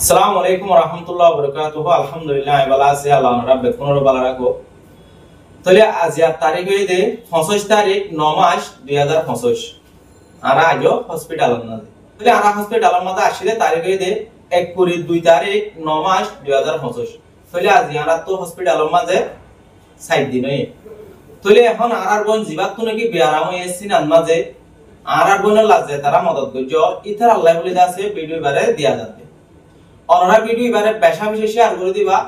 আসসালামু আলাইকুম ওয়া রাহমাতুল্লাহি ওয়া বারাকাতুহু। আলহামদুলিল্লাহ বালা আছে আল্লাহ রাব্বে কোনর বালা রাখো। তাহলে আজ এর তারিখ হইছে 25 তারিখ 9 মাস 2025। আরা আজও হসপিটাল না। তাহলে আরা হসপিটাল মধ্যে আসলে তারিখ হইছে 1 কুড়ি 2 তারিখ 9 মাস 2025। তাহলে আজ আরা তো হসপিটাল মধ্যে 7 দিন হই। তাহলে এখন আরার বোন জিবাত তো নাকি বিয়ারাম হইছে না মাঝে আরার বোনের লাজে তারা মদত করছো ইতার আল্লাহ বলে আছে ভিডিও বারে দিয়া যাবে। অনরা ভিডিও এবারে পেশা বিশেষ শেয়ার করে দিবা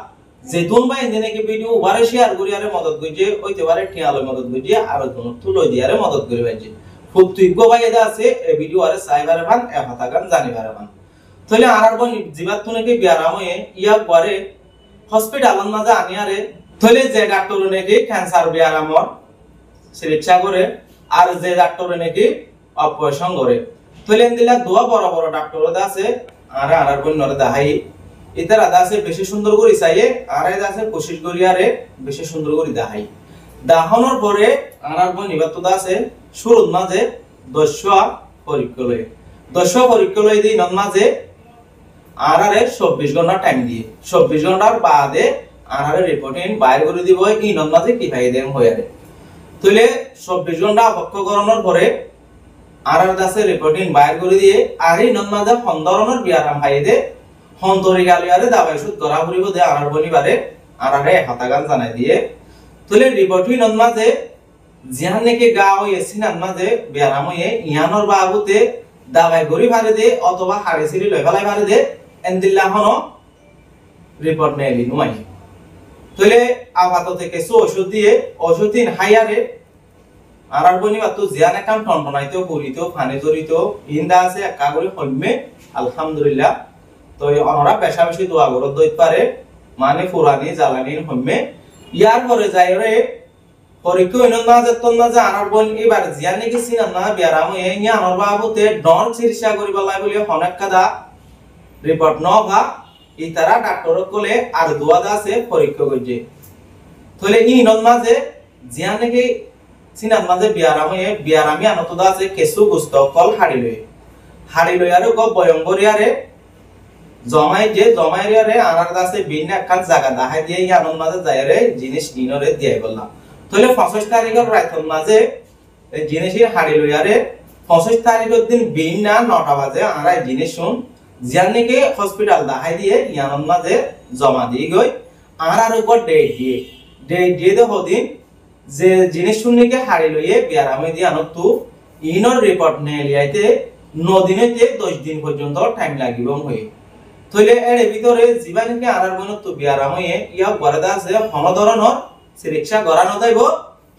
যেতুন বা এনে কি ভিডিও ওবারে শেয়ার করি আরে মদত কইছে ওইতে বারে টিয়ালে মদত কইছে আর কোন তুলো দি আরে মদত করি বাইছে খুব তুইগো ভাই এটা আছে এই ভিডিও আরে সাইবারে ভান এ কথা গান জানিবারে ভান তাহলে আরার বন জিবাত তো নাকি বিয়ারাম হয়ে ইয়া পরে হসপিটালন মাঝে আনি আরে তাহলে যে ডাক্তার নাকি ক্যান্সার বিয়ারামর চিকিৎসা করে আর যে ডাক্তার নাকি অপারেশন করে তাহলে এন্দিলা দোয়া বড় বড় ডাক্তার আছে আরে আরার কোন নরে দাহাই ইতার আদা আছে বেশি সুন্দর করে চাইয়ে আরে আছে কোশিশ করি আরে বেশি সুন্দর করে দাহাই দাহনের পরে আরার কোন নিবাতত আছে শুরুর মাঝে 10 পরীক্ষা লই দিই নন মাঝে আরারে 24 ঘন্টা টাইম দিয়ে 24 ঘন্টার বাদে আরারে রিপোর্টিং বাইর করে দিব এই নন মাঝে কি ভাই দেন হইয়ারে তাহলে 24 ঘন্টা অপেক্ষা করানোর পরে আরার দাসে রিপোর্টিং বাইর করে দিয়ে আরে নন্মাজা ফন্দরনের বিয়ারাম ভাইদে হন্তরি গালিয়ারে দাবাই সুদ ধরা পড়িব দে আরার বনিবারে আরারে হাতাগান জানাই দিয়ে তলে রিপোর্টিং নন্মাজে জিহান নেকে গা হইছে নন্মাজে বিয়ারাম হয়ে ইয়ানর বাবুতে দাবাই গরি ভারে দে অথবা হাড়েছিলি লই ফেলাই ভারে দে এন্দিল্লা হনো রিপোর্ট নেলি নুমাই তলে আপাতত কিছু ওষুধ দিয়ে ওষুধ দিন হাইয়ারে আরার বনিবা তো জিয়ান একাম টনটনাইতেও করিতেও ফানে জড়িতেও ইন্দা আছে একা করে হইমে আলহামদুলিল্লাহ তো অনরা পেশা বেশি দোয়া করত দইত পারে মানে ফুরানি জ্বালানির হইমে ইয়ার পরে যাই রে পরীক্ষা হইন না যে তন না যে আনার বন এবার জিয়ান নাকি সিনান না বিয়ারাম এ ইয়া আনর বাবুতে ডর চিকিৎসা করি বলাই বলি অনেক কাদা রিপোর্ট ন ভা ই তারা ডাক্তার কোলে আর দোয়া আছে পরীক্ষা কইছে তাহলে ই নন মাঝে জিয়ান নাকি সিনান মাঝে বিয়ারামি আনত আছে কেসু গুস্ত কল হাড়ি লই আর গো বয়ঙ্গরি আরে জমাই রে আনার দাসে বিন একখান জায়গা দাহাই দিয়ে ই আনন্দ মাঝে যায় রে জিনিস নিনরে দিয়ে বললাম তাহলে 25 তারিখের রাইতন মাঝে এই জিনিসের হাড়ি লই আরে 25 তারিখের দিন বিন না 9টা বাজে আরা জিনিস শুন জানিকে হসপিটাল দাহাই দিয়ে ই আনন্দ মাঝে জমা দিয়ে গই আরার উপর ডেট দিয়ে দে হদিন যে জিনিস শুননিকে হারি লইয়ে বিয়ারামে দি আনত তু ইনর রিপোর্ট নে লিয়াইতে 9 দিনেতে 10 দিন পর্যন্ত টাইম লাগিব হই তইলে এর ভিতরে জীবানিকে আরার মন তো বিয়ারামে ইয়া গরদা আছে হন ধরনের চিকিৎসা গরানো যাইবো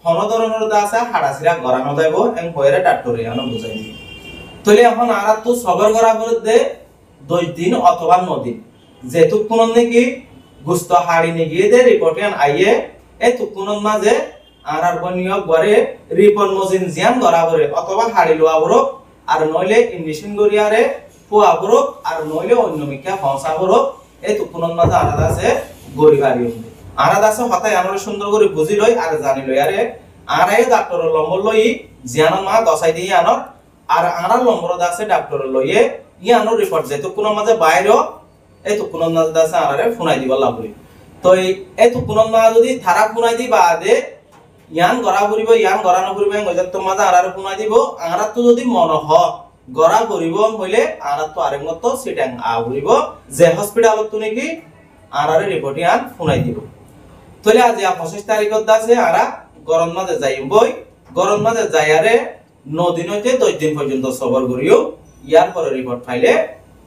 হন ধরনের দাসা হাড়াছিরা গরানো যাইবো এন কইরে ডাক্তারে আনো বুঝাই দি তইলে এখন আরা তো সবর করা করে দে 10 দিন অথবা 9 দিন যেতু কোন নাকি গুস্ত হাড়ি নি গিয়ে দে রিপোর্টিয়ান আইয়ে এই তো কোন মাঝে আরার বনিয় গরে রিপন মজিন জিয়ান গরাবরে অথবা হাড়ি লোয়াবর আর নইলে ইনজেকশন গরিয়ারে পোয়াবর আর নইলে অন্য মিকা ফসাবর এই তো কোন মাঝে আলাদা আছে গরিবারি আলাদা আছে হতায় আমরা সুন্দর করে বুঝি লই আর জানি লই আরে আরাই ডাক্তার লম্বর লই জিয়ান মা দসাই দিয়ে আনর আর আরার লম্বর আছে ডাক্তার লইয়ে ই আনর রিপোর্ট যেত কোন মাঝে বাইরে এই তো কোন মাঝে আছে আরারে ফোনাই দিব লাভই তো এই তো কোন মাঝে যদি ধারা ফোনাই দি বাদে ইয়ান গরা করিব ইয়ান গরা নকরিব গজত তোমাদা আরার পুনাই দিব আরা তো যদি মন হ গরা করিব হইলে আরা তো আরেক মত সিটাং আ করিব যে হসপিটালত তো নাকি আরারে রিপোর্ট ইয়ান পুনাই দিব তলে আজ 25 তারিখত আছে আরা গরম মাঝে যাইবই গরম মাঝে যাইয়ারে 9 দিন হইতে 10 দিন পর্যন্ত সবর করিও ইয়ার পরে রিপোর্ট ফাইলে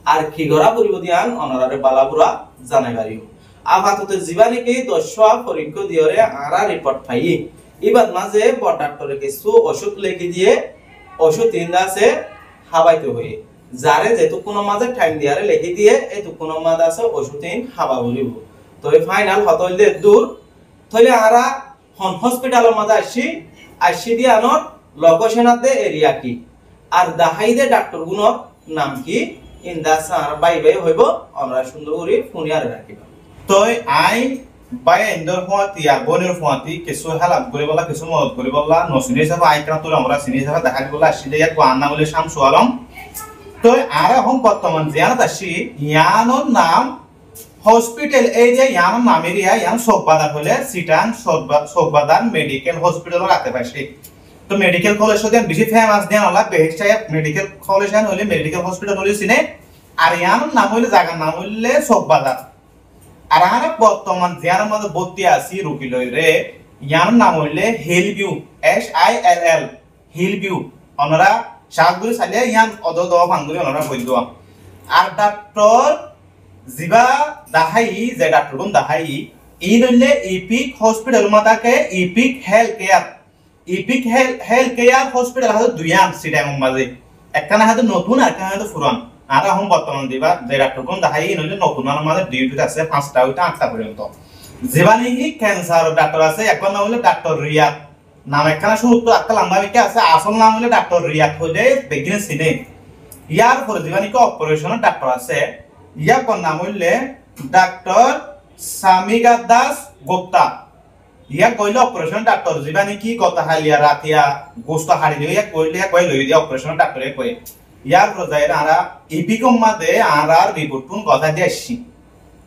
আর কি গরা করিব দিয়ান অনারারে বালাপুরা জানাই পারিও আপাতত জীবানিকে 10 পরীক্ষা দিয়রে আরা রিপোর্ট ফাই এবার মাঝে বড় ডাক্তারে কিছু ওষুধ লিখে দিয়ে ওষুধ তিনটা আছে হাবাইতে হয়ে যারে যেহেতু কোনো মাঝে টাইম দিয়ারে লিখে দিয়ে এইটু কোনো মাঝে আছে ওষুধ তিন হাবা বলিব তো এই ফাইনাল হতইলে দূর তাহলে আরা হন হসপিটালের মাঝে আসি দিয়ে আনর লোকেশনাতে এরিয়া কি আর দাহাইদে ডাক্তার গুণর নাম কি ইন্দা সার বাই হইব আমরা সুন্দর করে ফোনিয়ারে রাখিব তো আই বাই ইন্দর ফোয়াতি আর বনের ফোয়াতি কিছু হেল্প করে বলা কিছু মদত করে বলা নসিনে হিসাবে আইকরা তোর আমরা সিনে হিসাবে দেখা দিবলা আসলে ইয়াত আন্না বলে শামসু আলম তো আর এখন বর্তমান জিয়ানত আসি ইয়ানোর নাম হসপিটাল এই যে ইয়ানোর নামের ইয়ান শোকবাজার হলে সিটাং শোকবাজার মেডিকেল হসপিটাল রাখতে পারছি তো মেডিকেল কলেজ দেন বেশি ফেমাস দেন হলা বেহেশটায় মেডিকেল কলেজ হলে মেডিকেল হসপিটাল হলে সিনে আর ইয়ানোর নাম হইলে জায়গার নাম হইলে শোকবাজার আর আমরা বর্তমান জিয়ানোর মধ্যে ভর্তি আছি রুগী লই রে ইয়ানোর নাম হইলে hill view SILL hill view ওনারা শাকগুলি চাইলে ইয়ান অদ দোয়া ফাঙ্গুলি ওনারা বই দেওয়া আর ডাক্তার জিবা দাহাই যে ডাক্তার কোন দাহাই এই হইলে ইপিক হসপিটাল মাতাকে ইপিক হেলথ কেয়ার হসপিটাল হাতে দুইয়ান সিটাং মাঝে একখানা হাতে নতুন আর একখানা হাতে পুরান আর এখন বর্তমান দিবা যে ডাক্তার কোন দাহাই এই হইলে নতুন আমাদের ডিউটি আছে 5টা হইতে 8টা পর্যন্ত যেবানি ক্যান্সার ডাক্তার আছে এখন নাম হইলে ডাক্তার রিয়াদ নাম একখানা শুরু তো একটা লম্বা বিকে আছে আসল নাম হইলে ডাক্তার রিয়াদ হইলে বেগিনে সিনে ইয়ার পরে যেবানি অপারেশনের ডাক্তার আছে ইয়ার নাম হইলে ডাক্তার সামিগা দাস গুপ্তা ইয়া কইলে অপারেশন ডাক্তার যেবানি কি কথা হালিয়া রাতিয়া গোস্ত হাড়ি লইয়া কই লই দিয়া অপারেশন ডাক্তারে কই ইয়ার পরে যাই আমরা ইপিকম মাদে আর রিপোর্ট কোন কথা দিয়ে আসছি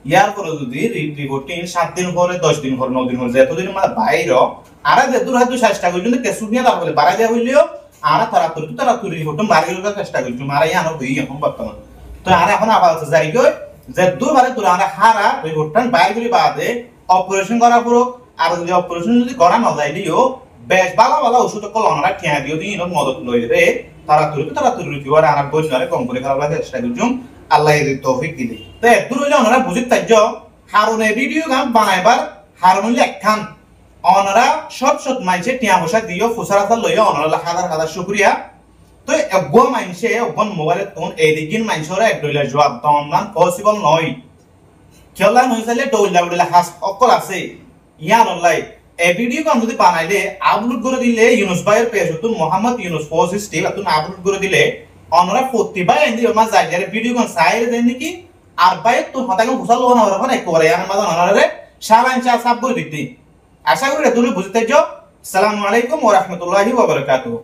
ইয়ার পরে যদি রিপোর্টিং 7 দিন পরে 10 দিন পরে 9 দিন পরে যতদিন মানে বাইরে আর যে দূর হাতে চেষ্টা করি কিন্তু কেসু নিয়ে তারপরে বাড়া দেওয়া হইলেও আর তাড়াতাড়ি রিপোর্ট বাড়ি গেলে চেষ্টা করি মারা ইয়ানো হই এখন বর্তমান তো আর এখন আপাতত যাই গই যে দূর বারে দূর আমরা হারা রিপোর্টটা বাইরে করে বাদে অপারেশন করা পুরো আর যদি অপারেশন যদি করা না যায় দিও বেশ ভালো ওষুধ কল আমরা ঠিয়া দিও দিন মদত লই রে তাড়াতাড়ি রিকভার আর বই না কম করে খারাপ লাগে চেষ্টা করি আল্লাহ এর তৌফিক দিলে তো দূর হইলে ওনারা বুঝিত তাজ্য হারুনে ভিডিও গান বানাইবার হারুন একখান ওনারা সৎ মাইছে টিয়া পয়সা দিও ফুসারাতা লইয়া ওনারা হাজার শুকরিয়া তো একগো মাইছে একগন মোবাইলে তোন এদিকিন মাইছরা এক দইলা জবাব দন না পসিবল নয় খেলা নইছালে দইলা হাস অকল আছে ইয়ার অনলাই এই ভিডিও গান যদি বানাইলে আপলোড করে দিলে ইউনুস ভাইয়ের পেজ তো মোহাম্মদ ইউনুস পজিটিভ আপনি আপলোড করে দিলে ওনারা প্রতিভা এন্দি মা যাইলে ভিডিও গান সাইরে দেন নাকি আর ভাই তো হতাকে ঘুষালো না ওরা এক করে আর মাঝে ওনারে সাবান চা সাব করে দিতে আশা করি তুমি বুঝতে যাও আসসালামু আলাইকুম ওয়া রাহমাতুল্লাহি ওয়া বারাকাতুহু।